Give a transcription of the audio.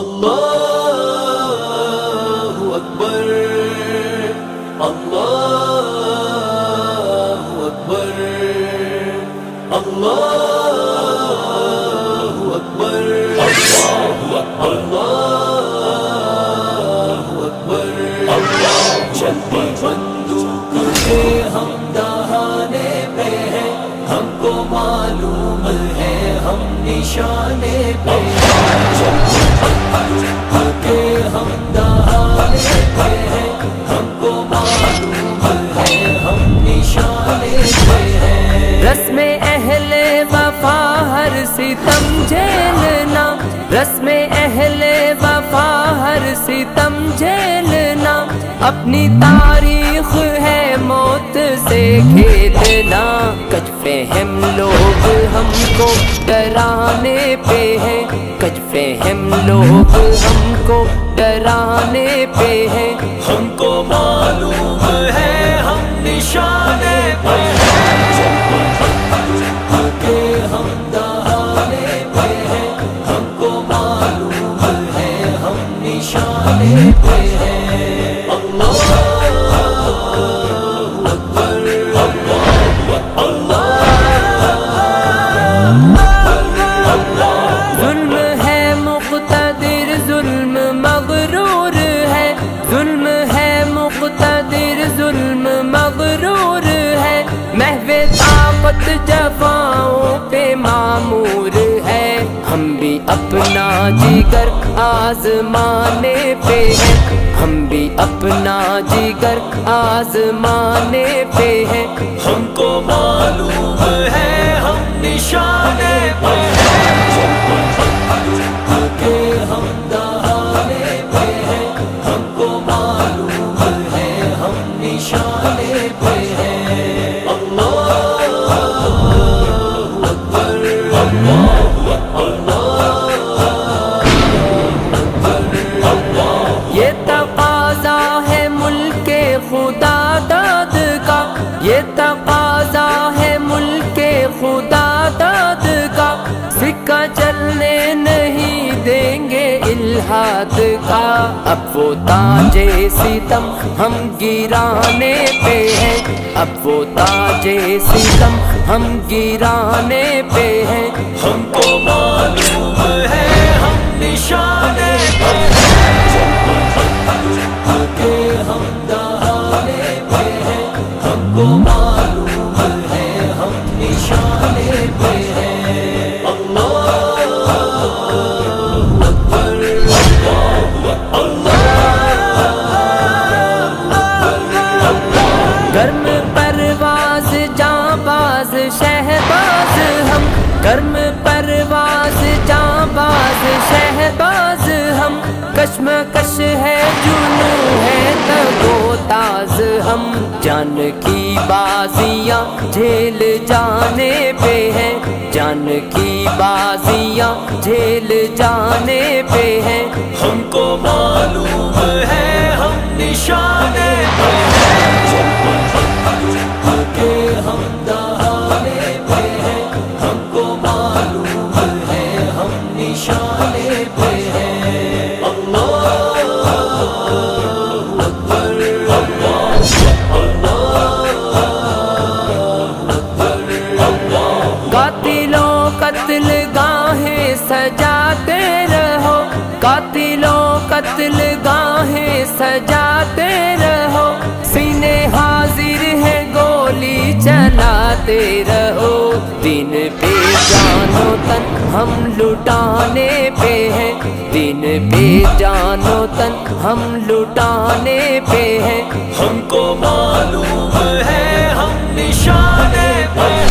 اللہ اکبر اللہ اکبر اللہ اکبر اللہ اکبر چلتی بندوق کے ہم دہانے پہ ہیں، ہم کو معلوم ہے ہم نشانے پہ ہیں، چلتی بندوق کے ہم دہانے پہ ہیں، ہم کو معلوم ہے ہم نشانے پہ ہیں۔ رسم اہل وفا ہر ستم جھیلنا، رسم اہل وفا ہر ستم جھیلنا، اپنی تاریخ ہے موت سے کھیلنا، کچھ فہم لوگ ہم کو ڈرانے پہ ہیں، کچھ فہم لوگ ہم کو ڈرانے پہ ہیں، ہم کو معلوم ہے ہم نشانے پہ ہیں، کہ ہم دہانے پہ ہیں، ہم کو معلوم ہے ہم نشانے پہ ہیں۔ اللہ اکبر ظلم ہے مقتدر ظلم مغرور ہے، ظلم ہے مقتدر ظلم مغرور ہے، محو طاقت جفاؤں پہ معمور ہے، ہم بھی اپنا جگر آزمانے پہ ہیں، ہم بھی اپنا جگر آزمانے پہ ہیں، ہم کو معلوم ہے ہم نشانے پہ ہیں، کہ ہم دہانے پہ ہیں، ہم کو معلوم ہے ہم نشانے پہ ہیں۔ اللہ اکبر یہ تقاضا ہے ملک خدا داد کا، یہ تقاضا ہے ملک خدا داد کا، سکہ چلنے نہیں دیں گے الہاد کا، اب وہ تاج ستم ہم گرانے پہ ہیں، اب وہ تاج ستم ہم گرانے پہ ہیں، ہم کو معلوم ہے ہم نشانے پہ ہیں، کہ ہم دہانے پہ ہیں، ہم کو معلوم ہے ہم نشانے پہ ہیں۔ اللہ اکبر گرم پرواز جاں باز شہباز ہم، گرم پرواز جاں باز شہباز ہم، کشمکش ہے جنوں ہے تگو تاز ہم، جان کی بازیاں جھیل جانے پہ ہیں، جان کی بازیاں جھیل جانے پہ ہیں، ہم کو معلوم ہے ہم نشانے پہ ہیں، کہ ہم دہانے پہ ہیں، ہم کو معلوم ہے ہم نشانے پہ ہیں۔ اللہ اکبر قاتلوں قتل گاہیں سجاتے رہو، قاتلوں قتل گاہیں سجاتے رہو، سینے حاضر ہے گولی چلاتے رہو، دین پہ جان و تن ہم لٹانے پہ ہیں، دین پہ جان و تن ہم لٹانے پہ ہیں، ہم کو معلوم ہے ہم نشانے پہ ہیں۔